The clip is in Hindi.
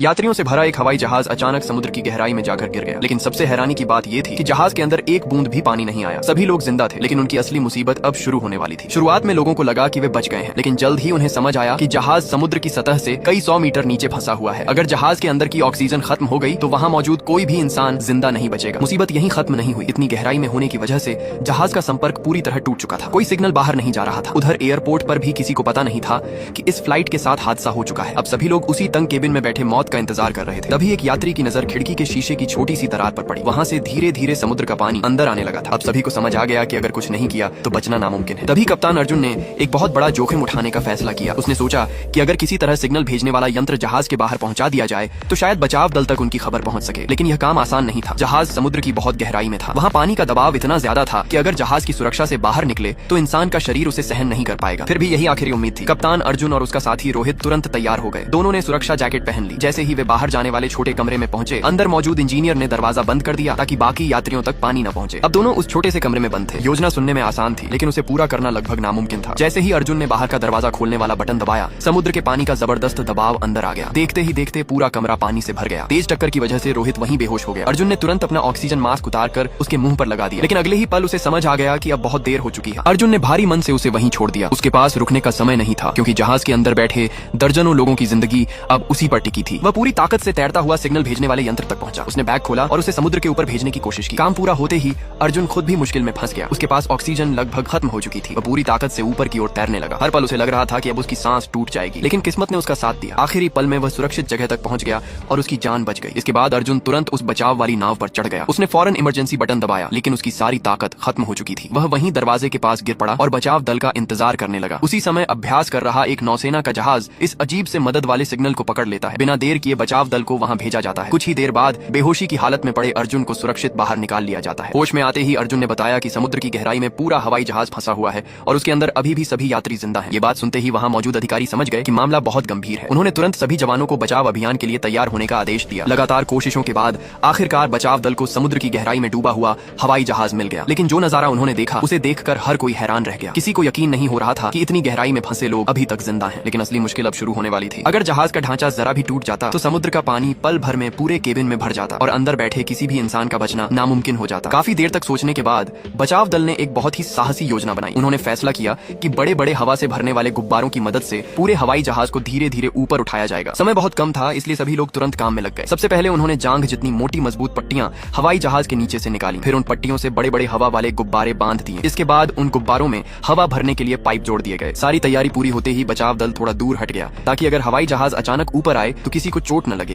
यात्रियों से भरा एक हवाई जहाज अचानक समुद्र की गहराई में जाकर गिर गया। लेकिन सबसे हैरानी की बात यह थी कि जहाज के अंदर एक बूंद भी पानी नहीं आया। सभी लोग जिंदा थे, लेकिन उनकी असली मुसीबत अब शुरू होने वाली थी। शुरुआत में लोगों को लगा कि वे बच गए हैं, लेकिन जल्द ही उन्हें समझ आया कि जहाज समुद्र की सतह से कई 100 मीटर नीचे फंसा हुआ है। अगर जहाज के अंदर की ऑक्सीजन खत्म हो गई तो वहाँ मौजूद कोई भी इंसान जिंदा नहीं बचेगा। मुसीबत यही खत्म नहीं हुई। इतनी गहराई में होने की वजह से जहाज का संपर्क पूरी तरह टूट चुका था। कोई सिग्नल बाहर नहीं जा रहा था। उधर एयरपोर्ट पर भी किसी को पता नहीं था कि इस फ्लाइट के साथ हादसा हो चुका है। अब सभी लोग उसी तंग केबिन में बैठे मौत का इंतजार कर रहे थे। तभी एक यात्री की नजर खिड़की के शीशे की छोटी सी दरार पर पड़ी। वहाँ से धीरे धीरे समुद्र का पानी अंदर आने लगा था। अब सभी को समझ आ गया कि अगर कुछ नहीं किया तो बचना नामुमकिन है। तभी कप्तान अर्जुन ने एक बहुत बड़ा जोखिम उठाने का फैसला किया। उसने सोचा कि अगर किसी तरह सिग्नल भेजने वाला यंत्र जहाज के बाहर पहुंचा दिया जाए तो शायद बचाव दल तक उनकी खबर पहुंच सके। लेकिन यह काम आसान नहीं था। जहाज समुद्र की बहुत गहराई में था। वहाँ पानी का दबाव इतना ज्यादा था कि अगर जहाज की सुरक्षा से बाहर निकले तो इंसान का शरीर उसे सहन नहीं कर पाएगा। फिर भी यही आखिरी उम्मीद थी। कप्तान अर्जुन और उसका साथी रोहित तुरंत तैयार हो गए। दोनों ने सुरक्षा जैकेट पहन ली। जैसे ही वे बाहर जाने वाले छोटे कमरे में पहुंचे, अंदर मौजूद इंजीनियर ने दरवाजा बंद कर दिया ताकि बाकी यात्रियों तक पानी न पहुंचे। अब दोनों उस छोटे से कमरे में बंद थे। योजना सुनने में आसान थी, लेकिन उसे पूरा करना लगभग नामुमकिन था। जैसे ही अर्जुन ने बाहर का दरवाजा खोलने वाला बटन दबाया, समुद्र के पानी का जबरदस्त दबाव अंदर आ गया। देखते ही देखते पूरा कमरा पानी से भर गया। तेज टक्कर की वजह से रोहित वहीं बेहोश हो गया। अर्जुन ने तुरंत अपना ऑक्सीजन मास्क उतारकर उसके मुंह पर लगा दिया, लेकिन अगले ही पल उसे समझ आ गया कि अब बहुत देर हो चुकी है। अर्जुन ने भारी मन से उसे वहीं छोड़ दिया। उसके पास रुकने का समय नहीं था, क्योंकि जहाज के अंदर बैठे दर्जनों लोगों की जिंदगी अब उसी पर टिकी थी। वह पूरी ताकत से तैरता हुआ सिग्नल भेजने वाले यंत्र तक पहुंचा। उसने बैग खोला और उसे समुद्र के ऊपर भेजने की कोशिश की। काम पूरा होते ही अर्जुन खुद भी मुश्किल में फंस गया। उसके पास ऑक्सीजन लगभग खत्म हो चुकी थी। वह पूरी ताकत से ऊपर की ओर तैरने लगा। हर पल उसे लग रहा था कि अब उसकी सांस टूट जाएगी, लेकिन किस्मत ने उसका साथ दिया। आखिरी पल में वह सुरक्षित जगह तक पहुंच गया और उसकी जान बच गई। इसके बाद अर्जुन तुरंत उस बचाव वाली नाव पर चढ़ गया। उसने फौरन इमरजेंसी बटन दबाया, लेकिन उसकी सारी ताकत खत्म हो चुकी थी। वह वहीं दरवाजे के पास गिर पड़ा और बचाव दल का इंतजार करने लगा। उसी समय अभ्यास कर रहा एक नौसेना का जहाज इस अजीब से मदद वाले सिग्नल को पकड़ लेता है। बिना देर किए बचाव दल को वहां भेजा जाता है। कुछ ही देर बाद बेहोशी की हालत में पड़े अर्जुन को सुरक्षित बाहर निकाल लिया जाता है। होश में आते ही अर्जुन ने बताया कि समुद्र की गहराई में पूरा हवाई जहाज फंसा हुआ है और उसके अंदर अभी भी सभी यात्री जिंदा हैं। ये बात सुनते ही वहां मौजूद अधिकारी समझ गए कि मामला बहुत गंभीर है। उन्होंने तुरंत सभी जवानों को बचाव अभियान के लिए तैयार होने का आदेश दिया। लगातार कोशिशों के बाद आखिरकार बचाव दल को समुद्र की गहराई में डूबा हुआ हवाई जहाज मिल गया। लेकिन जो नजारा उन्होंने देखा उसे देखकर हर कोई हैरान रह गया। किसी को यकीन नहीं हो रहा था कि इतनी गहराई में फंसे लोग अभी तक जिंदा हैं। लेकिन असली मुश्किल अब शुरू होने वाली थी। अगर जहाज का ढांचा जरा भी टूट जाता तो समुद्र का पानी पल भर में पूरे केबिन में भर जाता और अंदर बैठे किसी भी इंसान का बचना नामुमकिन हो जाता। काफी देर तक सोचने के बाद बचाव दल ने एक बहुत ही साहसी योजना बनाई। उन्होंने फैसला किया कि बड़े बड़े हवा से भरने वाले गुब्बारों की मदद से पूरे हवाई जहाज को धीरे धीरे ऊपर उठाया जाएगा। समय बहुत कम था, इसलिए सभी लोग तुरंत काम में लग गए। सबसे पहले उन्होंने जांघ जितनी मोटी मजबूत पट्टियां हवाई जहाज के नीचे से निकाली। फिर उन पट्टियों से बड़े बड़े हवा वाले गुब्बारे बांध दिए। इसके बाद उन गुब्बारों में हवा भरने के लिए पाइप जोड़ दिए गए। सारी तैयारी पूरी होते ही बचाव दल थोड़ा दूर हट गया, ताकि अगर हवाई जहाज अचानक ऊपर आए तो किसी को चोट न लगे।